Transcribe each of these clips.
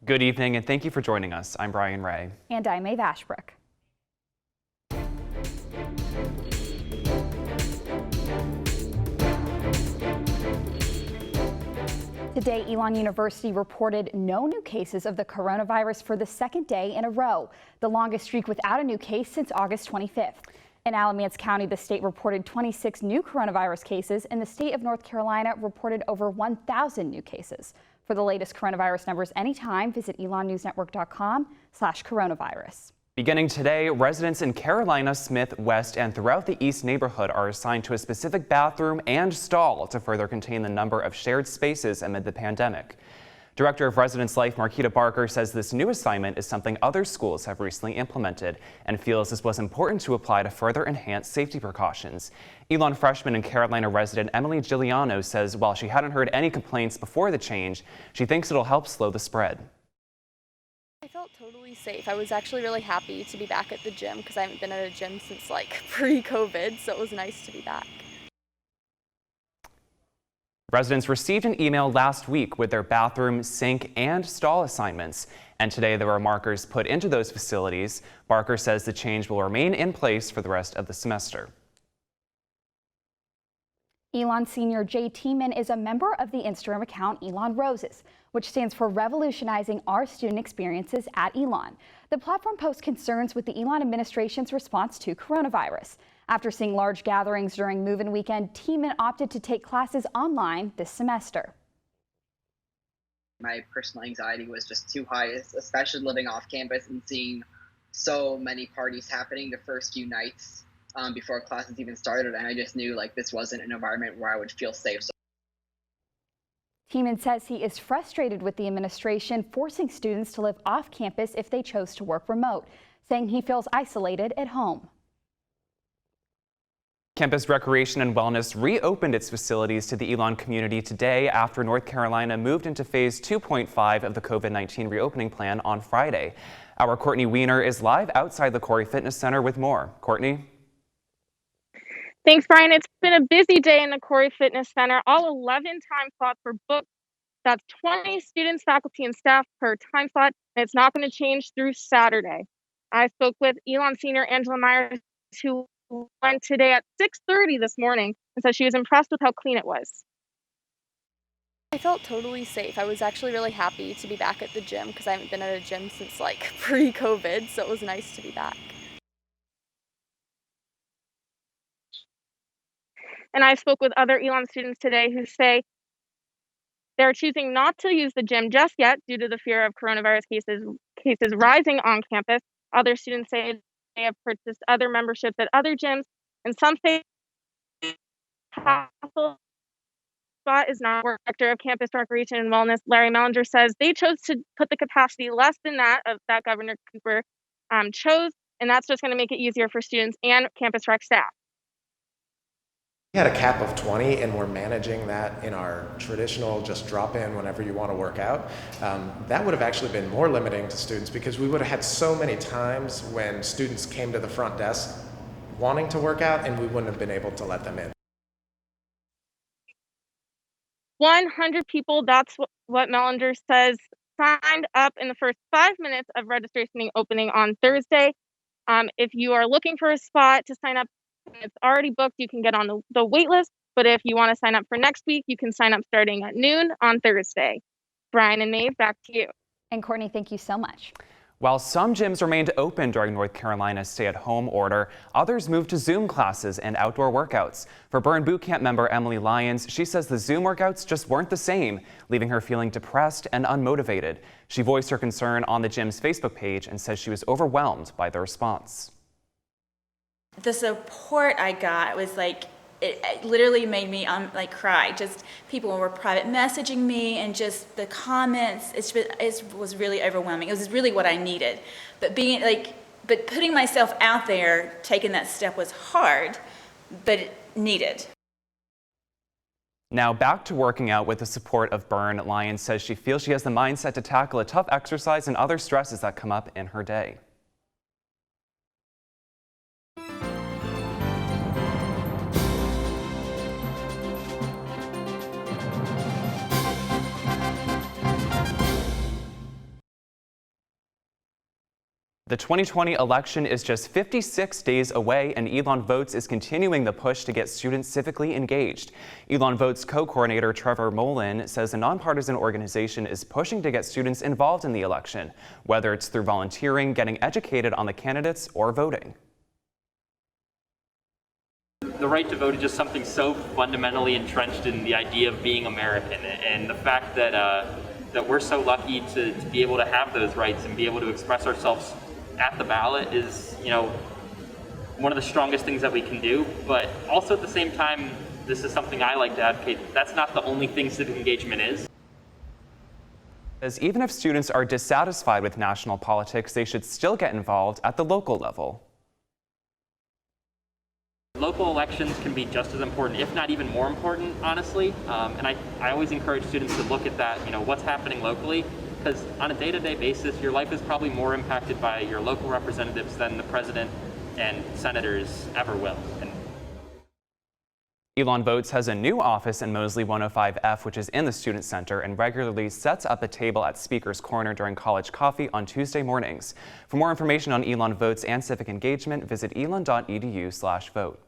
Good evening and thank you for joining us. I'm Brian Ray. And I'm Maeve Ashbrook. Today, Elon University reported no new cases of the coronavirus for the second day in a row, the longest streak without a new case since August 25th. In Alamance County, the state reported 26 new coronavirus cases, and the state of North Carolina reported over 1,000 new cases. For the latest coronavirus numbers anytime, visit elonnewsnetwork.com/coronavirus. Beginning today, residents in Carolina, Smith, West, and throughout the East neighborhood are assigned to a specific bathroom and stall to further contain the number of shared spaces amid the pandemic. Director of Residence Life, Marquita Barker, says this new assignment is something other schools have recently implemented and feels this was important to apply to further enhance safety precautions. Elon freshman and Carolina resident Emily Giuliano says while she hadn't heard any complaints before the change, she thinks it'll help slow the spread. I felt totally safe. I was actually really happy to be back at the gym because I haven't been at a gym since pre-COVID, so it was nice to be back. Residents received an email last week with their bathroom, sink, and stall assignments, and today there were markers put into those facilities. Barker says the change will remain in place for the rest of the semester. Elon senior Jay Tiemann is a member of the Instagram account ElonRoses, which stands for Revolutionizing Our Student Experiences at Elon. The platform posts concerns with the Elon administration's response to coronavirus. After seeing large gatherings during move-in weekend, Tiemann opted to take classes online this semester. My personal anxiety was just too high, especially living off campus and seeing so many parties happening the first few nights before classes even started, and I just knew this wasn't an environment where I would feel safe. Tiemann says he is frustrated with the administration forcing students to live off campus if they chose to work remote, saying he feels isolated at home. Campus Recreation and Wellness reopened its facilities to the Elon community today after North Carolina moved into phase 2.5 of the COVID-19 reopening plan on Friday. Our Courtney Weiner is live outside the Quarry Fitness Center with more. Courtney? Thanks, Brian. It's been a busy day in the Quarry Fitness Center. All 11 time slots were booked. That's 20 students, faculty, and staff per time slot, and it's not going to change through Saturday. I spoke with Elon senior Angela Myers, who went today at 6:30 this morning, and said she was impressed with how clean it was. I felt totally safe. I was actually really happy to be back at the gym because I haven't been at a gym since pre-COVID, so it was nice to be back. And I spoke with other Elon students today who say they're choosing not to use the gym just yet due to the fear of coronavirus cases rising on campus. Other students say they have purchased other memberships at other gyms, and some say spot is not. Director of Campus Recreation and Wellness, Larry Mellinger, says they chose to put the capacity less than that of that Governor Cooper chose, and that's just going to make it easier for students and campus rec staff. We had a cap of 20, and we're managing that in our traditional just drop in whenever you want to work out. That would have actually been more limiting to students because we would have had so many times when students came to the front desk wanting to work out and we wouldn't have been able to let them in. 100 people, that's what Mellinger says, signed up in the first 5 minutes of registration opening on Thursday. If you are looking for a spot to sign up, it's already booked, you can get on the wait list, but if you want to sign up for next week, you can sign up starting at noon on Thursday. Brian and Maeve, back to you. And Courtney, thank you so much. While some gyms remained open during North Carolina's stay-at-home order, others moved to Zoom classes and outdoor workouts. For Burn Boot Camp member Emily Lyons, she says the Zoom workouts just weren't the same, leaving her feeling depressed and unmotivated. She voiced her concern on the gym's Facebook page and says she was overwhelmed by the response. The support I got was it literally made me cry. Just people were private messaging me, and just the comments, it was really overwhelming. It was really what I needed. But putting myself out there, taking that step was hard, but needed. Now back to working out with the support of Burn. Lyons says she feels she has the mindset to tackle a tough exercise and other stresses that come up in her day. The 2020 election is just 56 days away, and Elon Votes is continuing the push to get students civically engaged. Elon Votes co-coordinator Trevor Mullen says a nonpartisan organization is pushing to get students involved in the election, whether it's through volunteering, getting educated on the candidates, or voting. The right to vote is just something so fundamentally entrenched in the idea of being American, and the fact that we're so lucky to be able to have those rights and be able to express ourselves at the ballot is, one of the strongest things that we can do. But also at the same time, this is something I like to advocate. That's not the only thing civic engagement is. As even if students are dissatisfied with national politics, they should still get involved at the local level. Local elections can be just as important, if not even more important, honestly. And I always encourage students to look at that, what's happening locally. Because on a day-to-day basis, your life is probably more impacted by your local representatives than the president and senators ever will. Elon Votes has a new office in Mosley 105F, which is in the Student Center, and regularly sets up a table at Speaker's Corner during college coffee on Tuesday mornings. For more information on Elon Votes and civic engagement, visit elon.edu/vote.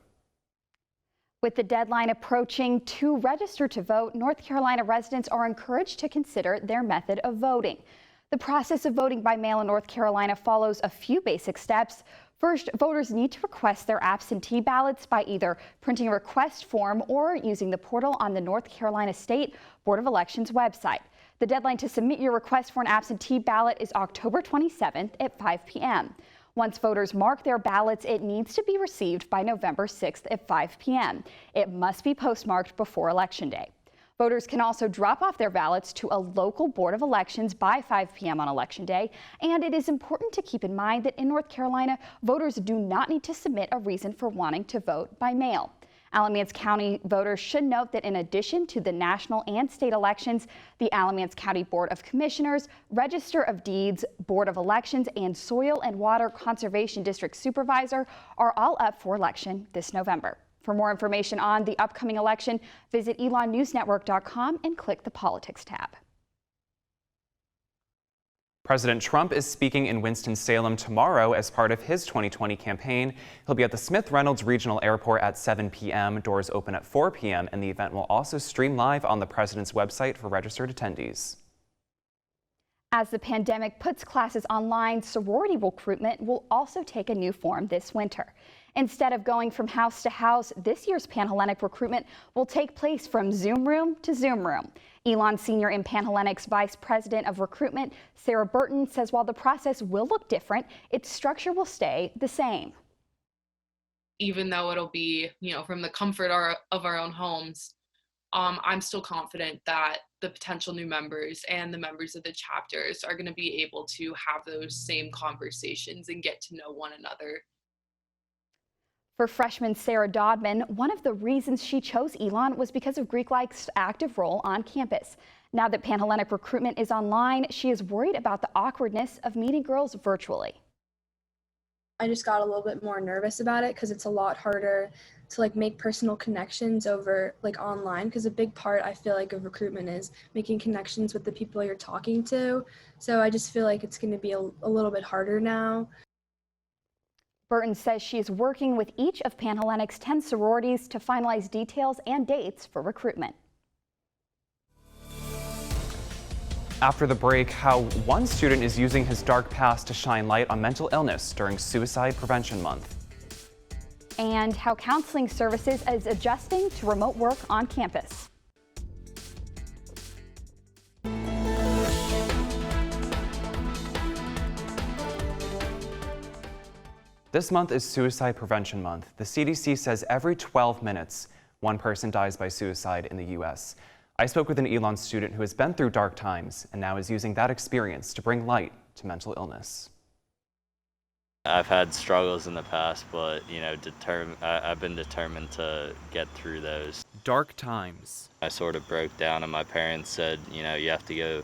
With the deadline approaching to register to vote, North Carolina residents are encouraged to consider their method of voting. The process of voting by mail in North Carolina follows a few basic steps. First, voters need to request their absentee ballots by either printing a request form or using the portal on the North Carolina State Board of Elections website. The deadline to submit your request for an absentee ballot is October 27th at 5 p.m. Once voters mark their ballots, it needs to be received by November 6th at 5 p.m. It must be postmarked before Election Day. Voters can also drop off their ballots to a local Board of Elections by 5 p.m. on Election Day. And it is important to keep in mind that in North Carolina, voters do not need to submit a reason for wanting to vote by mail. Alamance County voters should note that in addition to the national and state elections, the Alamance County Board of Commissioners, Register of Deeds, Board of Elections, and Soil and Water Conservation District Supervisor are all up for election this November. For more information on the upcoming election, visit elonnewsnetwork.com and click the Politics tab. President Trump is speaking in Winston-Salem tomorrow as part of his 2020 campaign. He'll be at the Smith Reynolds Regional Airport at 7 p.m. Doors open at 4 p.m. and the event will also stream live on the president's website for registered attendees. As the pandemic puts classes online, sorority recruitment will also take a new form this winter. Instead of going from house to house, this year's Panhellenic recruitment will take place from Zoom room to Zoom room. Elon Senior and Panhellenic's Vice President of Recruitment, Sarah Burton, says while the process will look different, its structure will stay the same. Even though it'll be, from the comfort of our own homes, I'm still confident that the potential new members and the members of the chapters are going to be able to have those same conversations and get to know one another. For freshman Sarah Dodman, one of the reasons she chose Elon was because of Greek Like's active role on campus. Now that Panhellenic recruitment is online, she is worried about the awkwardness of meeting girls virtually. I just got a little bit more nervous about it because it's a lot harder to make personal connections over online, because a big part I feel of recruitment is making connections with the people you're talking to. So I just feel like it's going to be a little bit harder now. Burton says she is working with each of Panhellenic's 10 sororities to finalize details and dates for recruitment. After the break, how one student is using his dark past to shine light on mental illness during Suicide Prevention Month. And how counseling services is adjusting to remote work on campus. This month is Suicide Prevention Month. The CDC says every 12 minutes, one person dies by suicide in the U.S. I spoke with an Elon student who has been through dark times and now is using that experience to bring light to mental illness. I've had struggles in the past, but I've been determined to get through those. Dark times. I sort of broke down and my parents said, you have to go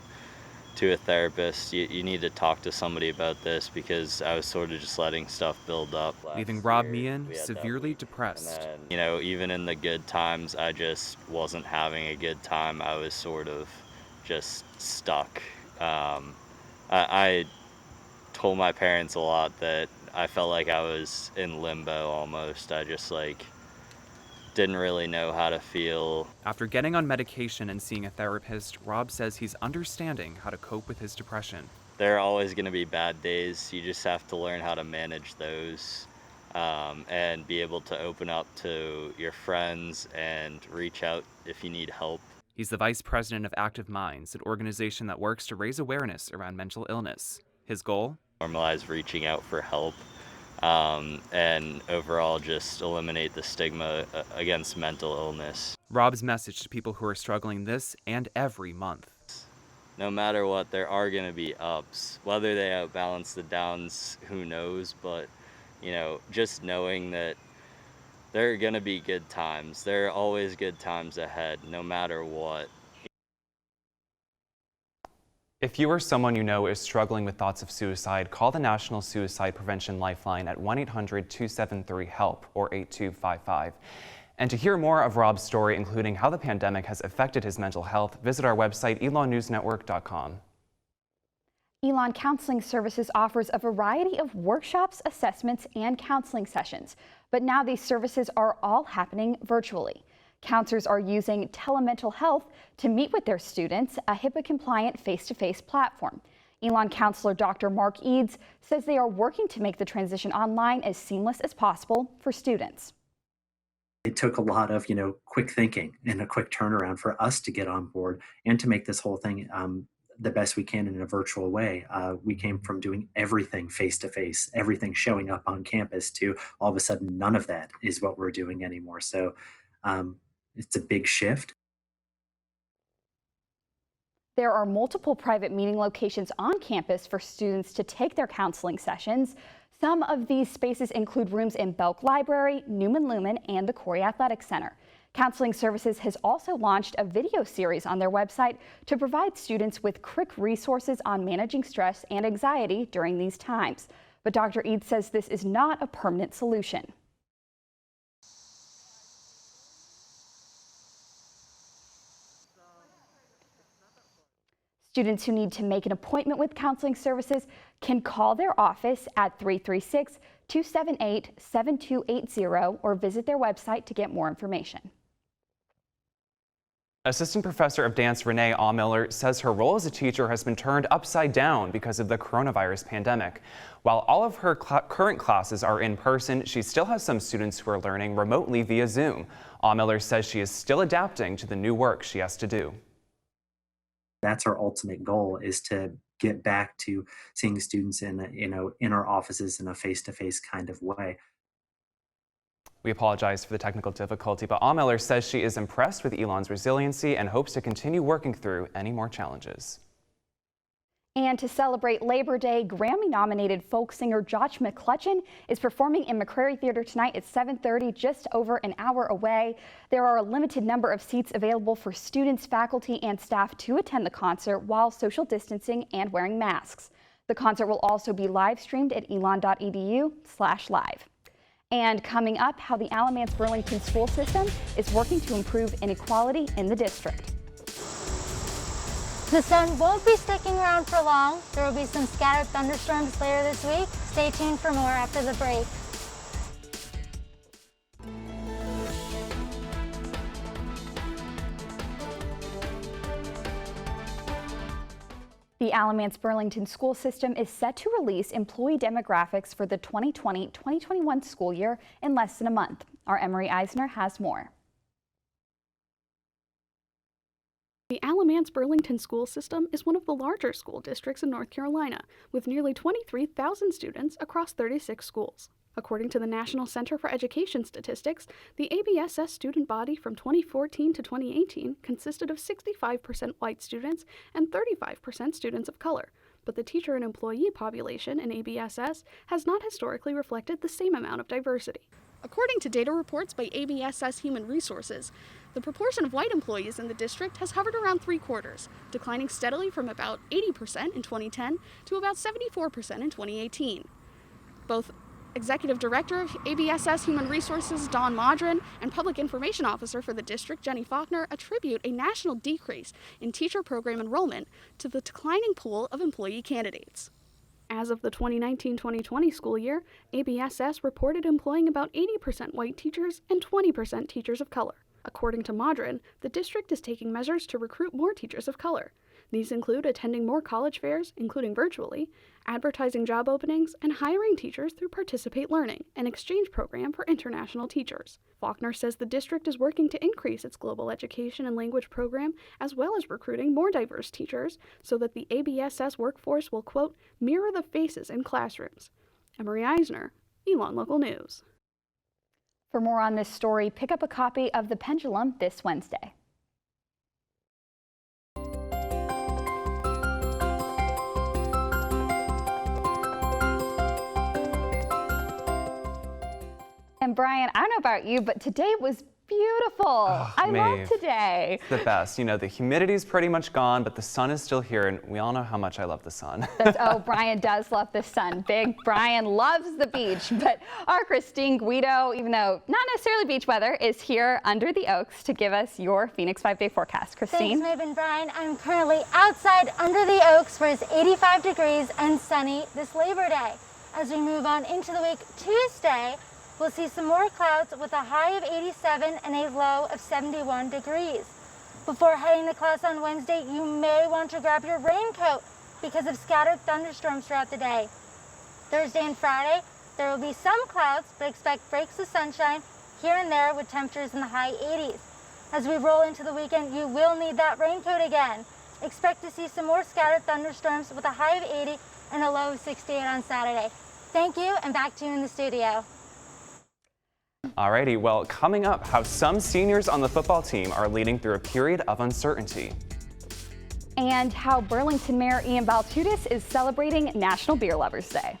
to a therapist. You need to talk to somebody about this, because I was sort of just letting stuff build up. Leaving Rob Meehan severely depressed. And then, even in the good times, I just wasn't having a good time. I was sort of just stuck. I told my parents a lot that I felt like I was in limbo almost. I just didn't really know how to feel. After getting on medication and seeing a therapist, Rob says he's understanding how to cope with his depression. There are always going to be bad days. You just have to learn how to manage those, and be able to open up to your friends and reach out if you need help. He's the vice president of Active Minds, an organization that works to raise awareness around mental illness. His goal? Normalize reaching out for help, and overall just eliminate the stigma against mental illness. Rob's message to people who are struggling this and every month. No matter what, there are going to be ups. Whether they outbalance the downs, who knows, but just knowing that there are going to be good times. There are always good times ahead, no matter what. If you or someone you know is struggling with thoughts of suicide, call the National Suicide Prevention Lifeline at 1-800-273-HELP or 8255. And to hear more of Rob's story, including how the pandemic has affected his mental health, visit our website, elonnewsnetwork.com. Elon Counseling Services offers a variety of workshops, assessments, and counseling sessions. But now these services are all happening virtually. Counselors are using telemental health to meet with their students, a HIPAA-compliant face-to-face platform. Elon counselor Dr. Mark Eads says they are working to make the transition online as seamless as possible for students. It took a lot of, quick thinking and a quick turnaround for us to get on board and to make this whole thing the best we can in a virtual way. We came from doing everything face-to-face, everything showing up on campus, to all of a sudden none of that is what we're doing anymore. So it's a big shift. There are multiple private meeting locations on campus for students to take their counseling sessions. Some of these spaces include rooms in Belk Library, Newman Lumen, and the Quarry Athletic Center. Counseling Services has also launched a video series on their website to provide students with quick resources on managing stress and anxiety during these times. But Dr. Eads says this is not a permanent solution. Students who need to make an appointment with Counseling Services can call their office at 336-278-7280 or visit their website to get more information. Assistant Professor of Dance Renee Aumiller says her role as a teacher has been turned upside down because of the coronavirus pandemic. While all of her current classes are in person, she still has some students who are learning remotely via Zoom. Aumiller says she is still adapting to the new work she has to do. That's our ultimate goal, is to get back to seeing students in our offices in a face-to-face kind of way. We apologize for the technical difficulty, but Aumiller says she is impressed with Elon's resiliency and hopes to continue working through any more challenges. And to celebrate Labor Day, Grammy-nominated folk singer Josh McClutchin is performing in McCrary Theater tonight at 7:30, just over an hour away. There are a limited number of seats available for students, faculty, and staff to attend the concert while social distancing and wearing masks. The concert will also be live streamed at elon.edu/live. And coming up, how the Alamance Burlington school system is working to improve inequality in the district. The sun won't be sticking around for long. There will be some scattered thunderstorms later this week. Stay tuned for more after the break. The Alamance Burlington school system is set to release employee demographics for the 2020-2021 school year in less than a month. Our Emery Eisner has more. The Alamance Burlington school system is one of the larger school districts in North Carolina, with nearly 23,000 students across 36 schools. According to the National Center for Education Statistics, the ABSS student body from 2014 to 2018 consisted of 65% white students and 35% students of color. But the teacher and employee population in ABSS has not historically reflected the same amount of diversity. According to data reports by ABSS Human Resources, the proportion of white employees in the district has hovered around 3/4, declining steadily from about 80% in 2010 to about 74% in 2018. Both Executive Director of ABSS Human Resources Dawn Modron and Public Information Officer for the district Jenny Faulkner attribute a national decrease in teacher program enrollment to the declining pool of employee candidates. As of the 2019-2020 school year, ABSS reported employing about 80% white teachers and 20% teachers of color. According to Modern, the district is taking measures to recruit more teachers of color. These include attending more college fairs, including virtually, advertising job openings, and hiring teachers through Participate Learning, an exchange program for international teachers. Faulkner says the district is working to increase its global education and language program, as well as recruiting more diverse teachers, so that the ABSS workforce will, quote, mirror the faces in classrooms. Emery Eisner, Elon Local News. For more on this story, pick up a copy of The Pendulum this Wednesday. And Brian, I don't know about you, but today was beautiful. I Maeve, love today. It's the best. You know, the humidity's pretty much gone, but the sun is still here, and we all know how much I love the sun. Oh, Brian does love the sun. Big Brian loves the beach, but our Christine Guido, even though not necessarily beach weather, is here under the oaks to give us your Phoenix 5-day forecast. Christine? Thanks, Maeve and Brian. I'm currently outside under the oaks where it's 85 degrees and sunny this Labor Day. As we move on into the week, Tuesday, we'll see some more clouds with a high of 87 and a low of 71 degrees. Before heading to class on Wednesday, you may want to grab your raincoat because of scattered thunderstorms throughout the day. Thursday and Friday, there will be some clouds, but expect breaks of sunshine here and there with temperatures in the high 80s. As we roll into the weekend, you will need that raincoat again. Expect to see some more scattered thunderstorms with a high of 80 and a low of 68 on Saturday. Thank you, and back to you in the studio. Alrighty, well, coming up, how some seniors on the football team are leading through a period of uncertainty. And how Burlington Mayor Ian Baltudis is celebrating National Beer Lovers Day.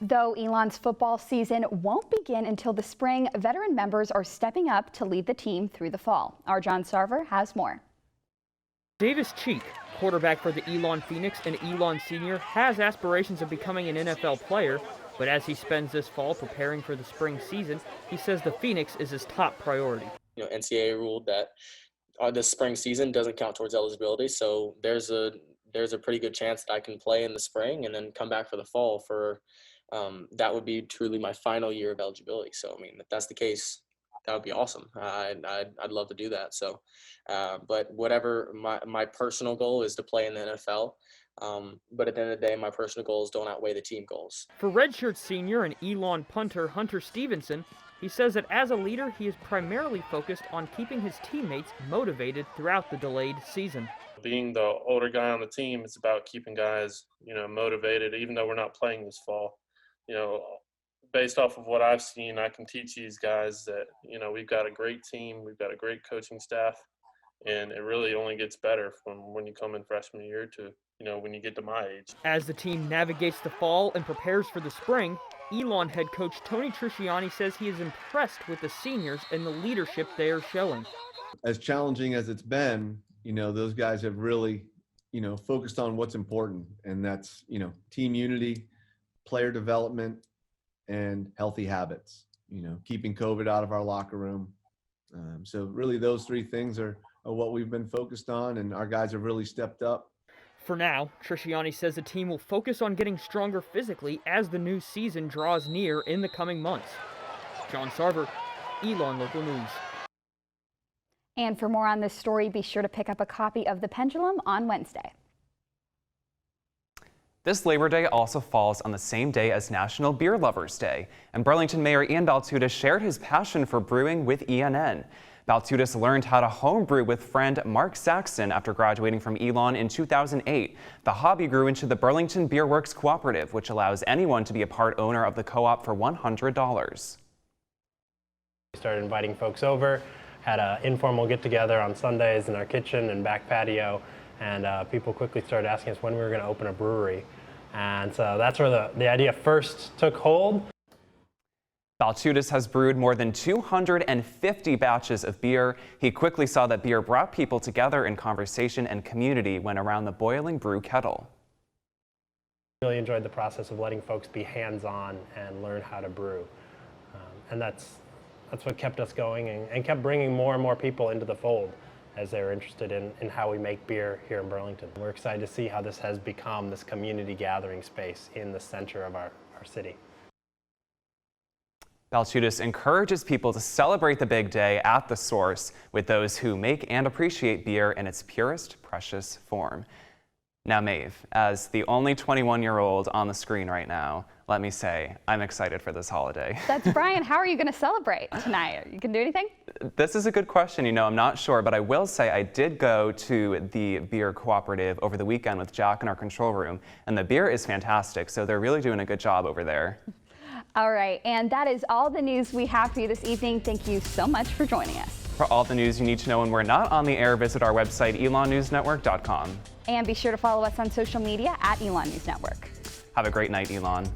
Though Elon's football season won't begin until the spring, veteran members are stepping up to lead the team through the fall. Our John Sarver has more. Davis Cheek, quarterback for the Elon Phoenix and Elon Senior, has aspirations of becoming an NFL player, but as he spends this fall preparing for the spring season, he says the Phoenix is his top priority. You know, NCAA ruled that the spring season doesn't count towards eligibility, so there's a pretty good chance that I can play in the spring and then come back for the fall for that would be truly my final year of eligibility. So, I mean, if that's the case, that would be awesome. I'd love to do that. So, but whatever my personal goal is to play in the NFL. But at the end of the day, my personal goals don't outweigh the team goals. For redshirt senior and Elon punter Hunter Stevenson, he says that as a leader, he is primarily focused on keeping his teammates motivated throughout the delayed season. Being the older guy on the team, it's about keeping guys, motivated, even though we're not playing this fall. Based off of what I've seen, I can teach these guys that, we've got a great team, we've got a great coaching staff, and it really only gets better from when you come in freshman year to, when you get to my age. As the team navigates the fall and prepares for the spring, Elon head coach Tony Trisciani says he is impressed with the seniors and the leadership they are showing. As challenging as it's been, those guys have really, focused on what's important, and that's, team unity, player development, and healthy habits, keeping COVID out of our locker room. So really those three things are what we've been focused on, and our guys have really stepped up. For now, Trisciani says the team will focus on getting stronger physically as the new season draws near in the coming months. John Sarver, Elon Local News. And for more on this story, be sure to pick up a copy of The Pendulum on Wednesday. This Labor Day also falls on the same day as National Beer Lovers Day, and Burlington Mayor Ian Baltudis shared his passion for brewing with ELN. Baltudis learned how to homebrew with friend Mark Saxon after graduating from Elon in 2008. The hobby grew into the Burlington Beer Works Cooperative, which allows anyone to be a part owner of the co-op for $100. We started inviting folks over, had an informal get-together on Sundays in our kitchen and back patio, and people quickly started asking us when we were going to open a brewery. And so that's where the idea first took hold. Baltudis has brewed more than 250 batches of beer. He quickly saw that beer brought people together in conversation and community when around the boiling brew kettle. Really enjoyed the process of letting folks be hands-on and learn how to brew. And that's that's what kept us going and kept bringing more and more people into the fold as they're interested in how we make beer here in Burlington. We're excited to see how this has become this community gathering space in the center of our city. Balchutis encourages people to celebrate the big day at the source with those who make and appreciate beer in its purest, precious form. Now, Maeve, as the only 21-year-old on the screen right now, let me say, I'm excited for this holiday. That's Brian. How are you going to celebrate tonight? You can do anything? This is a good question. I'm not sure, but I will say I did go to the beer cooperative over the weekend with Jack in our control room, and the beer is fantastic, so they're really doing a good job over there. All right, and that is all the news we have for you this evening. Thank you so much for joining us. For all the news you need to know when we're not on the air, visit our website, elonnewsnetwork.com. And be sure to follow us on social media at Elon News Network. Have a great night, Elon.